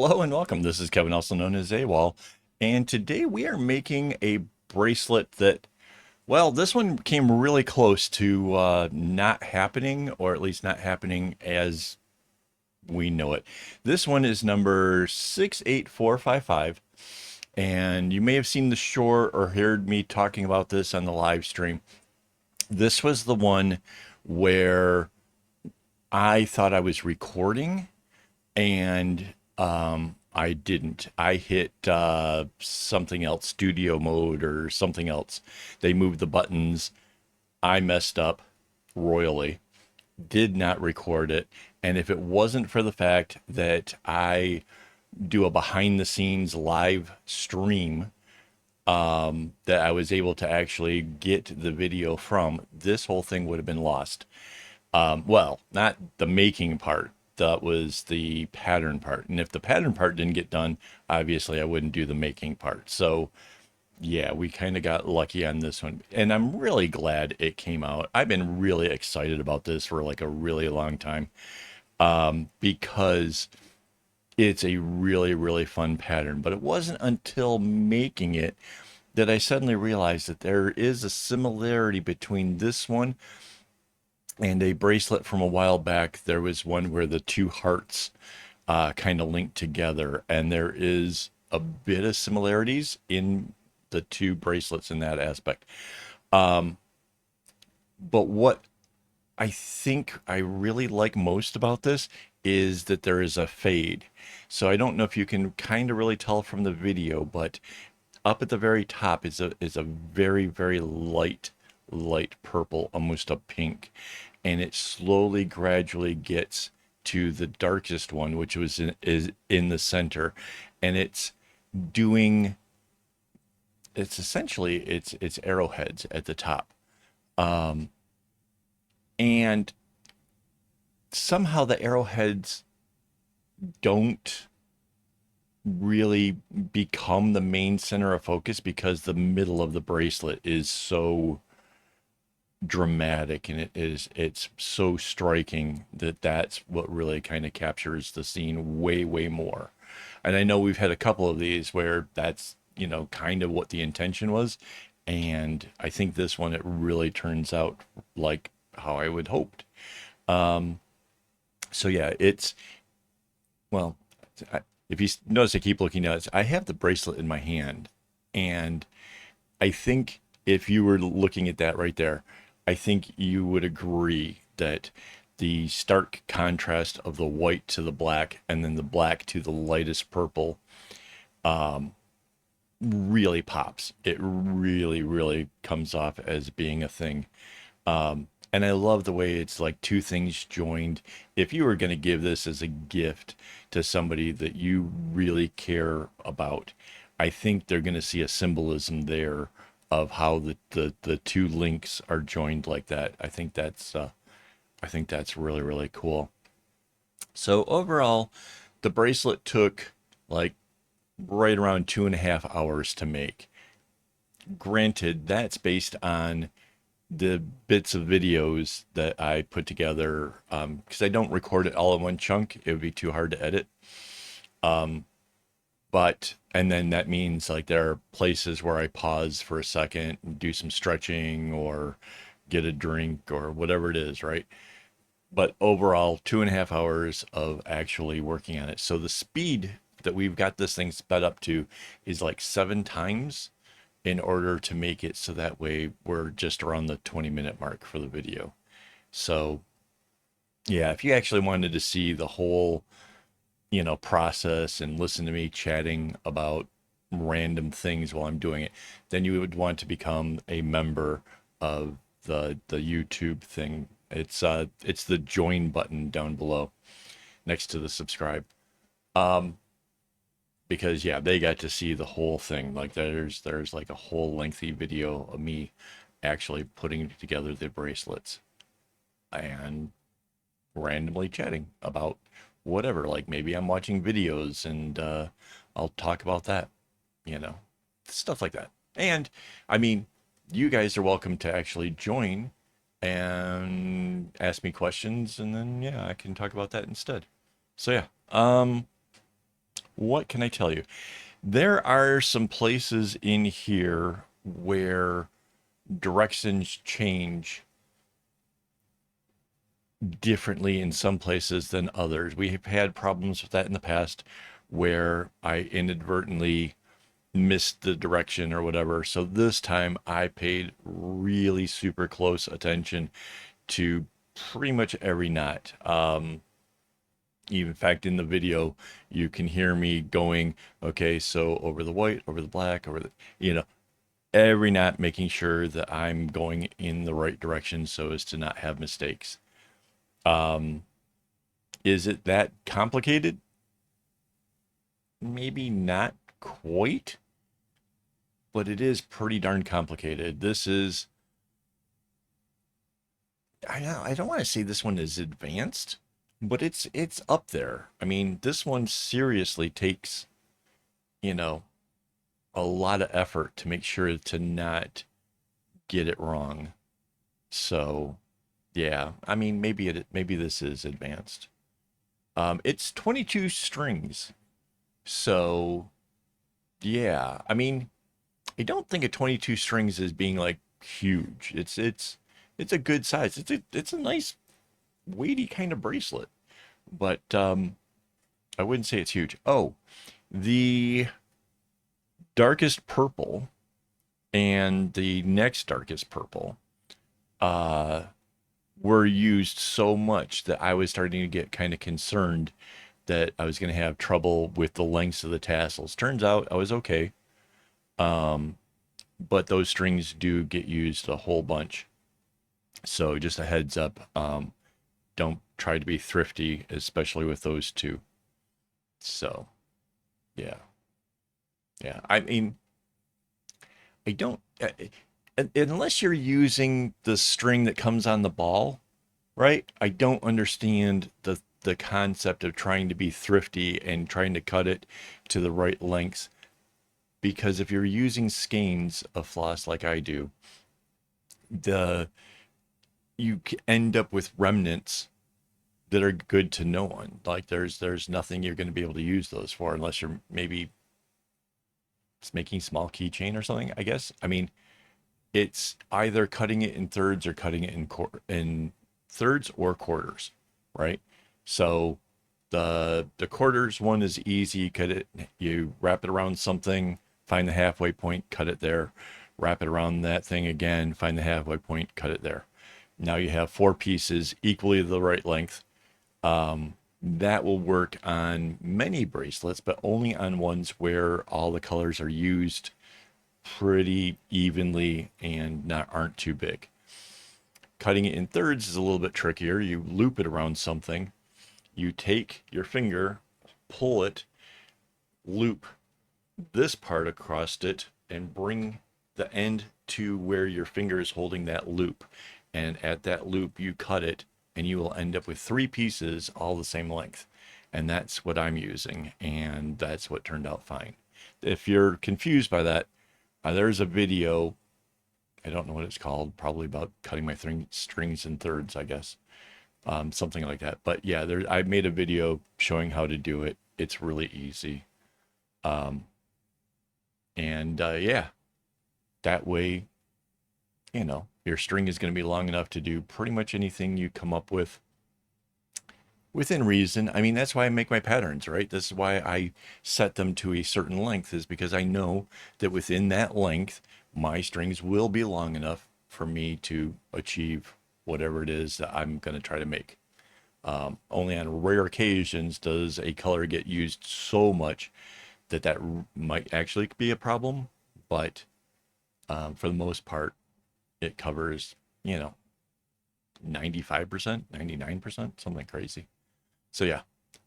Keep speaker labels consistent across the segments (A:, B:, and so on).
A: Hello and welcome. This is Kevin, also known as AWOL, and today we are making a bracelet that, well, this one came really close to not happening, or at least not happening as we know it. This one is number 68455, and you may have seen the short or heard me talking about this on the live stream. This was the one where I thought I was recording and I didn't. I hit something else, studio mode or something else. They moved the buttons. I messed up royally. Did not record it. And if it wasn't for the fact that I do a behind the scenes live stream that I was able to actually get the video from, this whole thing would have been lost. Well, not the making part. That was the pattern part. And if the pattern part didn't get done, obviously I wouldn't do the making part. So yeah, we kind of got lucky on this one. And I'm really glad it came out. I've been really excited about this for like a really long time because it's a really, really fun pattern. But it wasn't until making it that I suddenly realized that there is a similarity between this one and a bracelet from a while back. There was one where the two hearts kind of linked together, and there is a bit of similarities in the two bracelets in that aspect. But what I think I really like most about this is that there is a fade. So I don't know if you can kind of really tell from the video, but up at the very top is a very, very light purple, almost a pink, and it slowly gradually gets to the darkest one, which is in the center, and doing it's essentially it's arrowheads at the top, and somehow the arrowheads don't really become the main center of focus because the middle of the bracelet is so dramatic, and it's so striking that that's what really kind of captures the scene way more. And I know we've had a couple of these where that's, kind of what the intention was, and I think this one, it really turns out like how I would hoped. So yeah, it's, well, if you notice, I keep looking at it. I have the bracelet in my hand, and I think if you were looking at that right there, I think you would agree that the stark contrast of the white to the black and then the black to the lightest purple really pops. It really comes off as being a thing. And I love the way it's like two things joined. If you were going to give this as a gift to somebody that you really care about, I think they're going to see a symbolism there of how the two links are joined like that. I think that's really cool. So overall, the bracelet took like right around 2.5 hours to make. Granted, that's based on the bits of videos that I put together, because I don't record it all in one chunk. It would be too hard to edit. But, and then that means like there are places where I pause for a second and do some stretching or get a drink or whatever it is, right? But overall, 2.5 hours of actually working on it. So the speed that we've got this thing sped up to is like 7 times in order to make it so that way we're just around the 20-minute mark for the video. So yeah, if you actually wanted to see the whole, process and listen to me chatting about random things while I'm doing it, then you would want to become a member of the YouTube thing. It's the join button down below next to the subscribe. Because yeah, they got to see the whole thing. Like there's like a whole lengthy video of me actually putting together the bracelets and randomly chatting about whatever. Like maybe I'm watching videos and I'll talk about that, you know, stuff like that. And I mean, you guys are welcome to actually join and ask me questions, and then yeah, I can talk about that instead. So yeah, what can I tell you? There are some places in here where directions change differently in some places than others. We have had problems with that in the past where I inadvertently missed the direction or whatever. So this time I paid really super close attention to pretty much every knot. In fact, in the video, you can hear me going, okay, so over the white, over the black, over the, every knot, making sure that I'm going in the right direction so as to not have mistakes. Um, is it that complicated? Maybe not quite, but it is pretty darn complicated. This is, I know, I don't want to say this one is advanced, but it's up there. I mean, this one seriously takes, you know, a lot of effort to make sure to not get it wrong. So, yeah, I mean, maybe this is advanced. It's 22 strings. So, yeah, I mean, I don't think a 22 strings is being like huge. It's a good size. It's a nice weighty kind of bracelet, but I wouldn't say it's huge. Oh, the darkest purple and the next darkest purple uh were used so much that I was starting to get kind of concerned that I was going to have trouble with the lengths of the tassels. Turns out I was okay. Um, but those strings do get used a whole bunch. So just a heads up, don't try to be thrifty, especially with those two. So, yeah. Yeah. I mean, I don't, unless you're using the string that comes on the ball, right? I don't understand the concept of trying to be thrifty and trying to cut it to the right lengths. Because if you're using skeins of floss like I do, the you end up with remnants that are good to no one. Like there's nothing you're going to be able to use those for unless you're maybe making small keychain or something. I guess. I mean, it's either cutting it in thirds or cutting it in thirds or quarters, right? So the quarters one is easy. You cut it, you wrap it around something, find the halfway point, cut it there, wrap it around that thing again, find the halfway point, cut it there. Now you have four pieces equally the right length. That will work on many bracelets, but only on ones where all the colors are used pretty evenly and not aren't too big. Cutting it in thirds is a little bit trickier. You loop it around something. You take your finger, pull it, loop this part across it, and bring the end to where your finger is holding that loop. And at that loop, you cut it, and you will end up with three pieces all the same length. And that's what I'm using, and that's what turned out fine. If you're confused by that, there's a video. I don't know what it's called. Probably about cutting my strings in thirds, I guess. Something like that. But yeah, I made a video showing how to do it. It's really easy. Um, and yeah, that way, your string is going to be long enough to do pretty much anything you come up with within reason. I mean, that's why I make my patterns, right? This is why I set them to a certain length, is because I know that within that length, my strings will be long enough for me to achieve whatever it is that I'm going to try to make. Only on rare occasions does a color get used so much that might actually be a problem. But for the most part, it covers, 95%, 99%, something crazy. So yeah.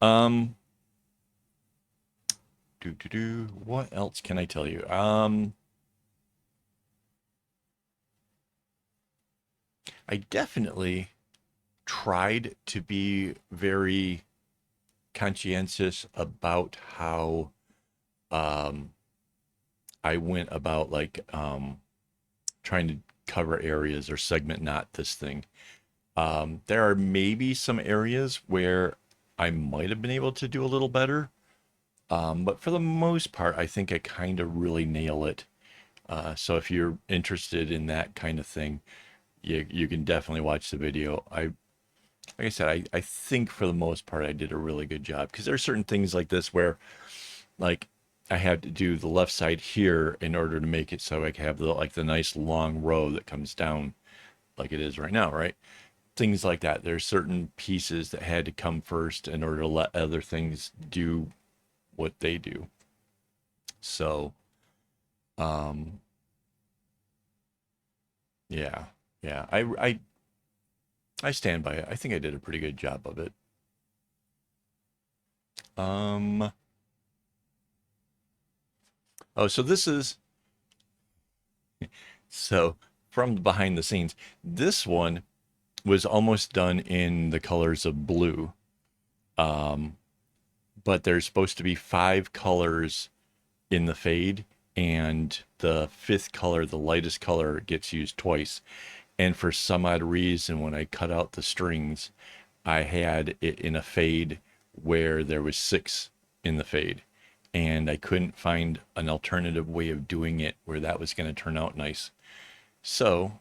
A: Um, what else can I tell you? I definitely tried to be very conscientious about how um I went about trying to cover areas or segment knot this thing. There are maybe some areas where I might have been able to do a little better. But for the most part, I think I kind of really nail it. So if you're interested in that kind of thing, you can definitely watch the video. Like I said, I think for the most part I did a really good job, because there are certain things like this where, like, I had to do the left side here in order to make it so I can have the nice long row that comes down like it is right now, right? Things like that. There's certain pieces that had to come first in order to let other things do what they do. So, um, yeah, yeah, I stand by it. I think I did a pretty good job of it. Um, oh, so this is so from behind the scenes. This one was almost done in the colors of blue. Um, but there's supposed to be five colors in the fade, and the fifth color, the lightest color, gets used twice. And for some odd reason, when I cut out the strings, I had it in a fade where there was six in the fade, and I couldn't find an alternative way of doing it where that was going to turn out nice. So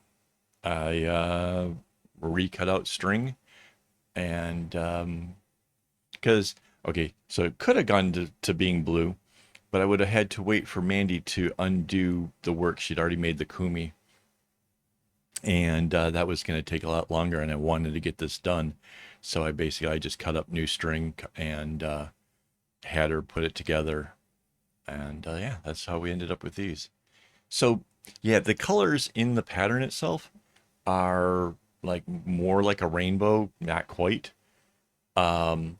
A: I recut out string, and because okay, so it could have gone to being blue, but I would have had to wait for Mandy to undo the work. She'd already made the kumi, and that was going to take a lot longer, and I wanted to get this done. So I just cut up new string and had her put it together, and yeah, that's how we ended up with these. So yeah, the colors in the pattern itself are like more like a rainbow, not quite. Um,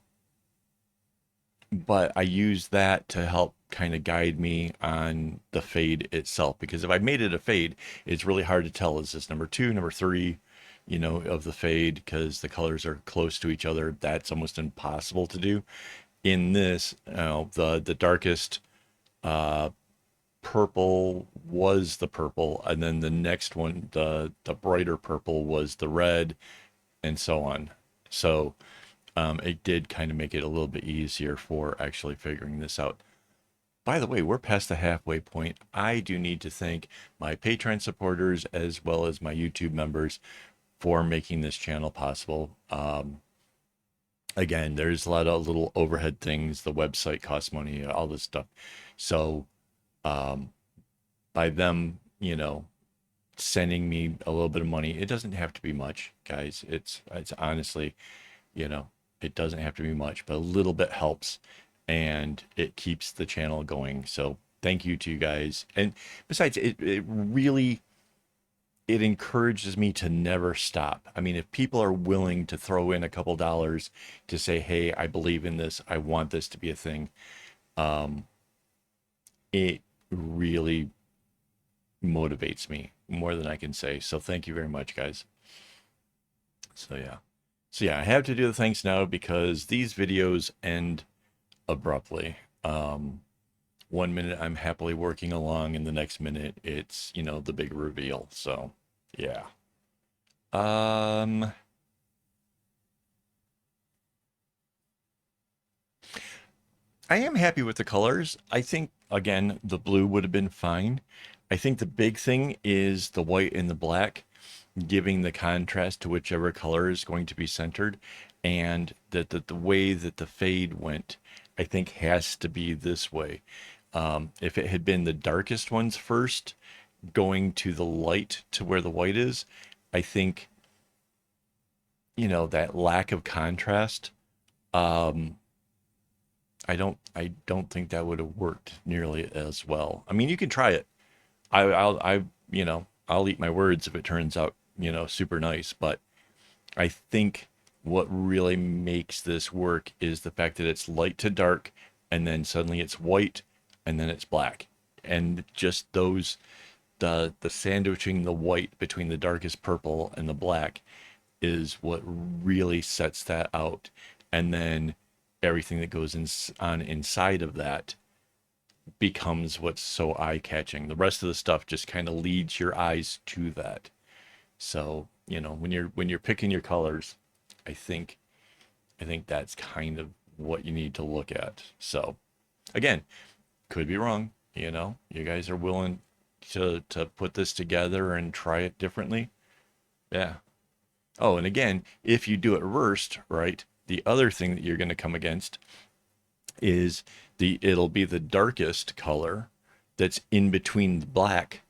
A: but I use that to help kind of guide me on the fade itself. Because if I made it a fade, it's really hard to tell, is this number two, number three, of the fade, because the colors are close to each other. That's almost impossible to do. In this, the darkest uh, purple was the purple, and then the next one, the brighter purple, was the red, and so on. So it did kind of make it a little bit easier for actually figuring this out. By the way, we're past the halfway point. I do need to thank my Patreon supporters as well as my YouTube members for making this channel possible. Again, there's a lot of little overhead things. The website costs money, all this stuff. So um, by them, sending me a little bit of money, it doesn't have to be much, guys. It's honestly, you know, it doesn't have to be much, but a little bit helps, and it keeps the channel going. So thank you to you guys. And besides, it really, it encourages me to never stop. I mean, if people are willing to throw in a couple dollars to say, hey, I believe in this, I want this to be a thing, um, it really motivates me more than I can say. So thank you very much, guys. So yeah. So yeah, I have to do the thanks now because these videos end abruptly. One minute I'm happily working along, and the next minute it's, the big reveal. So yeah. Um, I am happy with the colors. I think again the blue would have been fine. I think the big thing is the white and the black, giving the contrast to whichever color is going to be centered, and that the way that the fade went, I think has to be this way. If it had been the darkest ones first, going to the light to where the white is, I think, that lack of contrast. Um, I don't think that would have worked nearly as well. I mean, you can try it. I'll eat my words if it turns out, super nice. But I think what really makes this work is the fact that it's light to dark, and then suddenly it's white, and then it's black, and just the sandwiching the white between the darkest purple and the black is what really sets that out. And then everything that goes on inside of that becomes what's so eye-catching. The rest of the stuff just kind of leads your eyes to that. So, when you're picking your colors, I think that's kind of what you need to look at. So, Again, could be wrong. You guys are willing to put this together and try it differently. Yeah. Oh, and again, if you do it reversed, right, the other thing that you're going to come against is it'll be the darkest color that's in between the black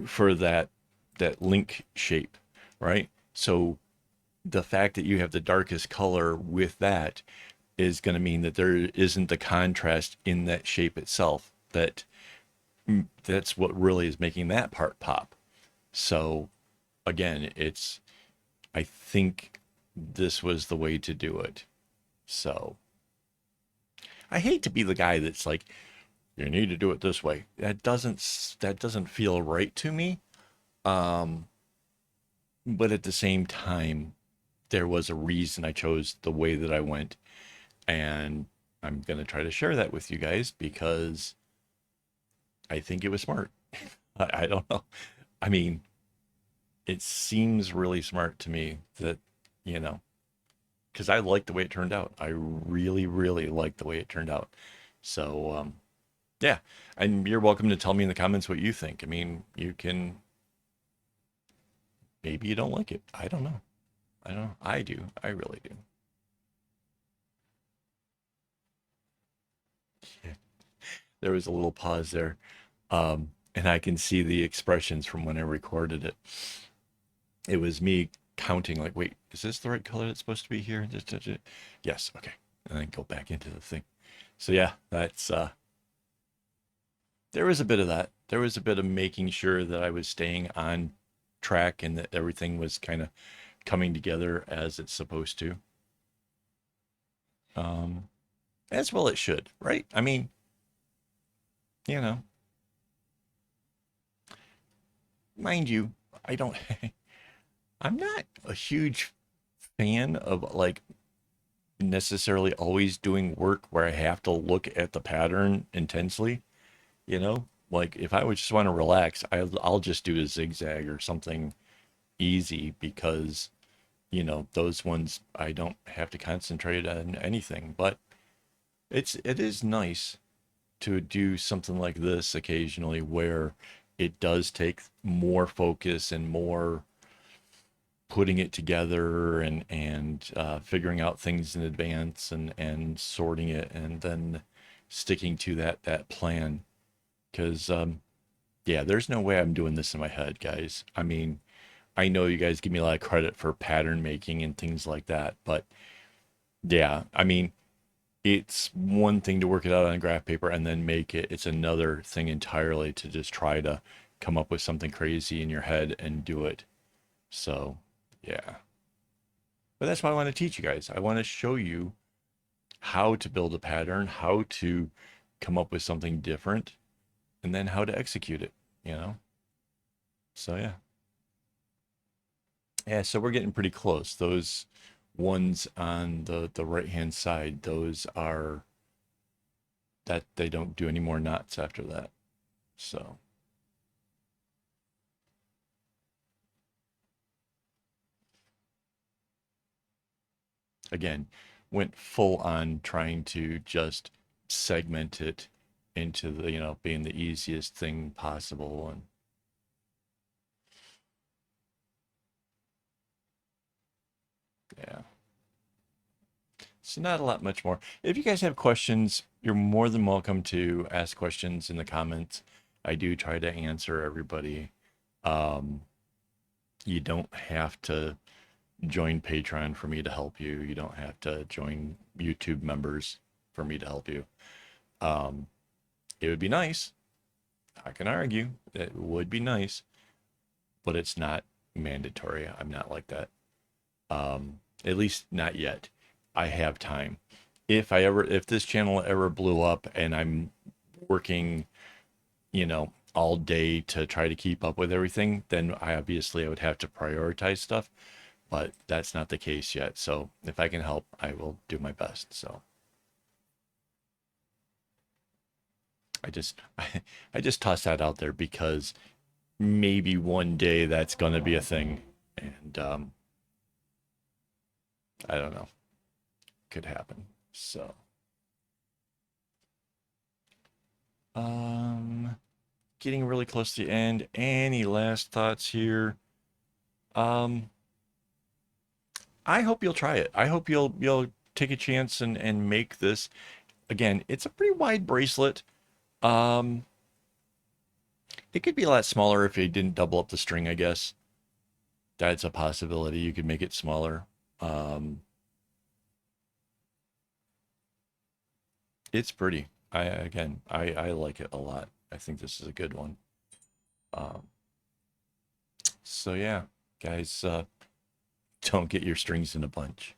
A: for that link shape, right? So the fact that you have the darkest color with that is going to mean that there isn't the contrast in that shape itself. That's what really is making that part pop. So again, I think this was the way to do it. So I hate to be the guy that's like, you need to do it this way. That doesn't feel right to me. Um, but at the same time, there was a reason I chose the way that I went, and I'm gonna try to share that with you guys because I think it was smart. I don't know. I mean, it seems really smart to me that, you know, because I like the way it turned out. I really, really like the way it turned out. So, yeah. And you're welcome to tell me in the comments what you think. I mean, you can, maybe you don't like it. I don't know. I don't know. I do. I really do. Yeah. There was a little pause there. And I can see the expressions from when I recorded it. It was me counting, like, wait, is this the right color that's supposed to be here? Yes, okay. And then go back into the thing. So yeah, that's there was a bit of that. There was a bit of making sure that I was staying on track and that everything was kind of coming together as it's supposed to. Um, as well it should, right? I mean, you know, mind you, I don't I'm not a huge fan of like necessarily always doing work where I have to look at the pattern intensely, you know? Like if I would just want to relax, I'll just do a zigzag or something easy because, those ones I don't have to concentrate on anything. But it is nice to do something like this occasionally where it does take more focus and more putting it together and figuring out things in advance and sorting it and then sticking to that plan. Because yeah, there's no way I'm doing this in my head, guys. I mean, I know you guys give me a lot of credit for pattern making and things like that, but yeah, I mean, it's one thing to work it out on graph paper and then make it. It's another thing entirely to just try to come up with something crazy in your head and do it. So, yeah. But that's why I want to teach you guys. I want to show you how to build a pattern, how to come up with something different, and then how to execute it, you know? So, yeah. Yeah, so we're getting pretty close. Those ones on the right-hand side, those are that they don't do any more knots after that. So, again, went full on trying to just segment it into the, being the easiest thing possible. And yeah. So not a lot much more. If you guys have questions, you're more than welcome to ask questions in the comments. I do try to answer everybody. Um, you don't have to join Patreon for me to help you. You don't have to join YouTube members for me to help you. Um, it would be nice. I can argue it would be nice, but it's not mandatory. I'm not like that. At least not yet. I have time. If this channel ever blew up and I'm working, all day to try to keep up with everything, then I would have to prioritize stuff, but that's not the case yet. So if I can help, I will do my best. So I just, I just toss that out there because maybe one day that's going to be a thing. And I don't know, could happen. So Getting really close to the end. Any last thoughts here? Um, I hope you'll try it. I hope you'll take a chance and make this. Again, it's a pretty wide bracelet. Um, it could be a lot smaller if you didn't double up the string, I guess. That's a possibility. You could make it smaller. Um, it's pretty. I like it a lot. I think this is a good one. Um, so yeah, guys, don't get your strings in a bunch.